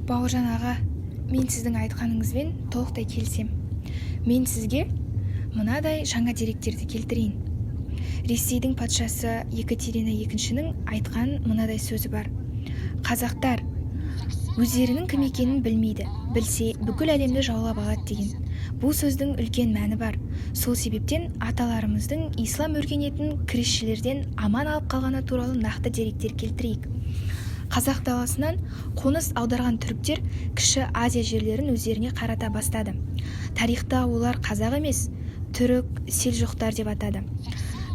Бауыржан аға, мен сіздің айтқаныңызбен толықтай келсем. Мен сізге мынадай жаңа деректерді келтірейін. Ресейдің патшасы Екатерина II-ның айтқан мынадай сөзі бар. Қазақтар өздерінің кім екенін білмейді, білсе бүкіл әлемді жаулап алады деген. Бұл сөздің үлкен мәні бар. Сол себептен аталарымыздың ислам өркениетін кресшілерден аман алып қалғаны туралы нақты деректер келтірейік. Қазақ даласынан қоныс аударған түріктер кіші Азия жерлерін өздеріне қарата бастады. Тарихта олар қазақ емес, түрік, селжұқтар деп атады.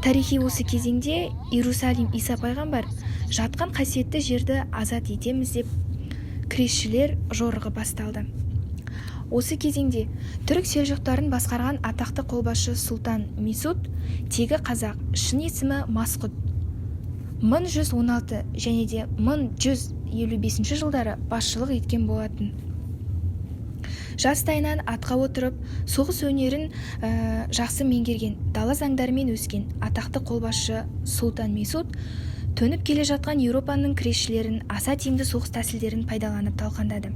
Тарихи осы кезеңде Иерусалим Иса пайғамбар жатқан қасиетті жерді азат етеміз деп кресшілер жорығы басталды. Осы кезеңде түрік селжұқтарын басқарған атақты қолбасшы Сұлтан Месуд, тегі қазақ, шын есімі Масқұт, 1116 және де 1155 жылдары басшылық еткен болатын. Жастайынан атқа отырып, соғыс өнерін жақсы меңгерген, дала заңдарымен өскен атақты қолбасшы Сұлтан Месуд төніп келе жатқан Еуропаның кресшілерін аса тиімді соғыс тәсілдерін пайдаланып талқандады.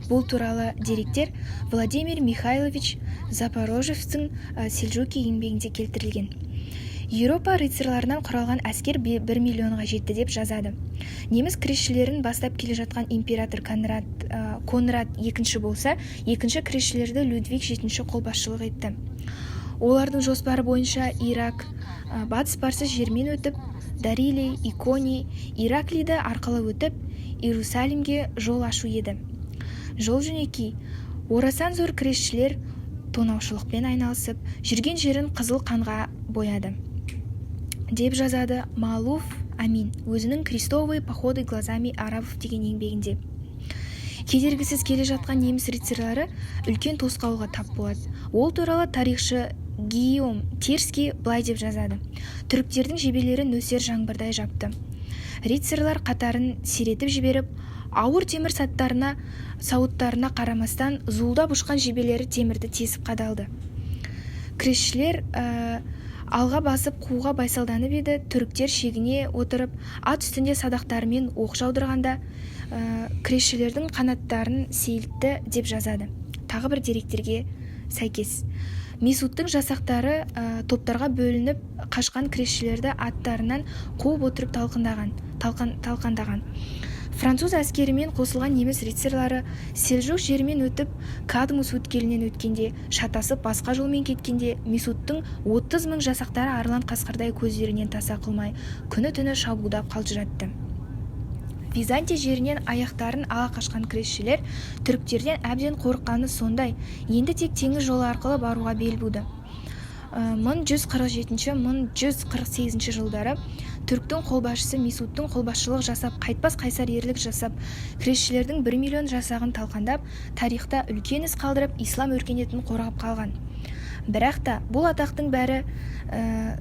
Бұл туралы деректер Владимир Михайлович Запорожецтің Селжуки еңбегінде келтірілген. Еуропа рыцарьларынан құралған әскер 1 миллионға жетті деп жазады. Неміс кресшілерін бастап келе жатқан император Конрад II болса, екінші кресшілерді Людвиг VII қолбасшылық етті. Олардың жоспары бойынша Ирак, батыс парсы жермен өтіп, Дарилей, Иконий, Ираклиді арқылы өтіп, Иерусалимге жол ашу еді. Жол жөнекей, орасан зор кресшілер тонаушылықпен айналысып, жүрген жерін қызыл қанға бояды, деп жазады Малуф Амин өзінің «Крестовые походы глазами арабов» деген еңбегінде. Кедергісіз келе жатқан неміс рыцарьлары үлкен тосқауылға тап болады. Ол туралы тарихшы Гийом Терский былай деп жазады. Түріктердің жебелері нөсер жаңбырдай жапты. Рыцарьлар қатарын сиретіп жіберіп, ауыр темір сауыттарына қарамастан зуылдап ұшқан жебелері темірді тесіп қадалды. Кресшілер алға басып қуға байсалданып еді. Түріктер шегіне отырып, ат үстінде садақтарымен оқ жаудырғанда кресшілердің қанаттарын сейілтті деп жазады. Тағы бір деректерге сәйкес Месудтың жасақтары топтарға бөлініп қашқан кресшілерді аттарынан қуып отырып талқандаған. Француз әскерімен қосылған неміс рыцарьлары Селжук жермен өтіп, Кадмус өткелінен өткенде, шатасып басқа жолмен кеткенде, Месудтың 30 000 жасақтары арлан қасқырдай көздерінен таса қылмай, күні-түні шабуылдап қалжыратты. Византия жерінен аяқтарын ала қашқан кресшілер түріктерден әбден қорыққаны сондай, енді тек теңіз жолы арқылы баруға бел буды. 1147-1148 жылдары түріктің қолбасшысы Месудтың қолбасшылық жасап, қайтпас қайсар ерлік жасап, кресшілердің 1 миллион жасағын талқандап, тарихта үлкен із қалдырып, ислам өркениетін қорғап қалған. Бірақ та бұл атақтың бәрі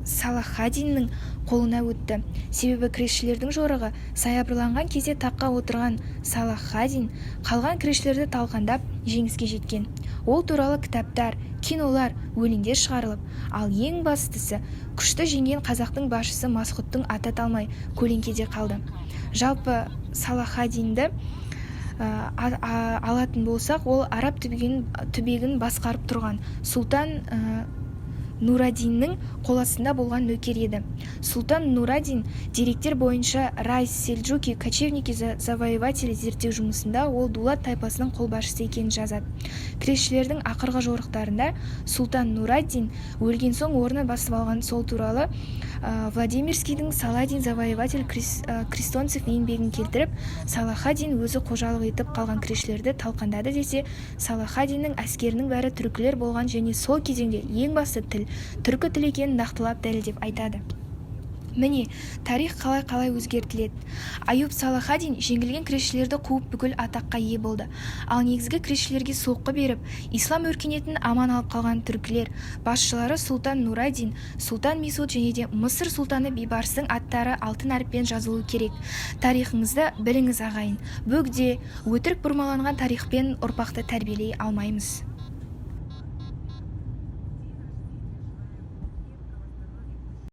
Салахаддиннің қолына өтті. Себебі кресшілердің жорығы саябырланған кезде таққа отырған Салахаддин қалған кресшілерді талқандап жеңіске жеткен. Ол туралы кітаптар, кинолар, өлеңдер шығарылып, ал ең бастысы күшті жеңген қазақтың басшысы Масқұттың аты аталмай көлеңкеде қалды. Жалпы Салахаддинді алатын болсақ, ол араб түбегін басқарып тұрған Сұлтан Нураддиннің қоластында болған нөкер еді. Сұлтан Нураддин деректер бойынша Райс Селджуки кочевники завоеватели зерттеу жұмысында ол Дулат тайпасының қолбасшысы екенін жазады. Кресшілердің ақырғы жорықтарында Сұлтан Нураддин өлген соң орны басып алған. Сол туралы Владимирскийдің Саладин завоеватель крестонцев еңбегін келтіріп, Салахаддин өзі қожалық етіп қалған кресшілерді талқандады десе, Салахаддиннің әскерінің бәрі түркілер болған және сол кезеңде ең басты тіл түркі тілі екенін нақтылап дәлелдеп айтады. Міне, тарих қалай өзгертіледі. Аюб Салахаддин жеңілген кресшілерді қуып бүкіл атаққа ие болды. Ал негізгі кресшілерге соққы беріп, ислам өркениетін аман алып қалған түркілер басшылары Сұлтан Нураддин, Сұлтан Месуд және де Мысыр сұлтаны Бейбарыстың аттары алтын әріппен жазылуы керек. Тарихыңызды біліңіз ағайын. Бөгде, өтірік бұрмаланған тарихпен ұрпақты тәрбиелей алмаймыз.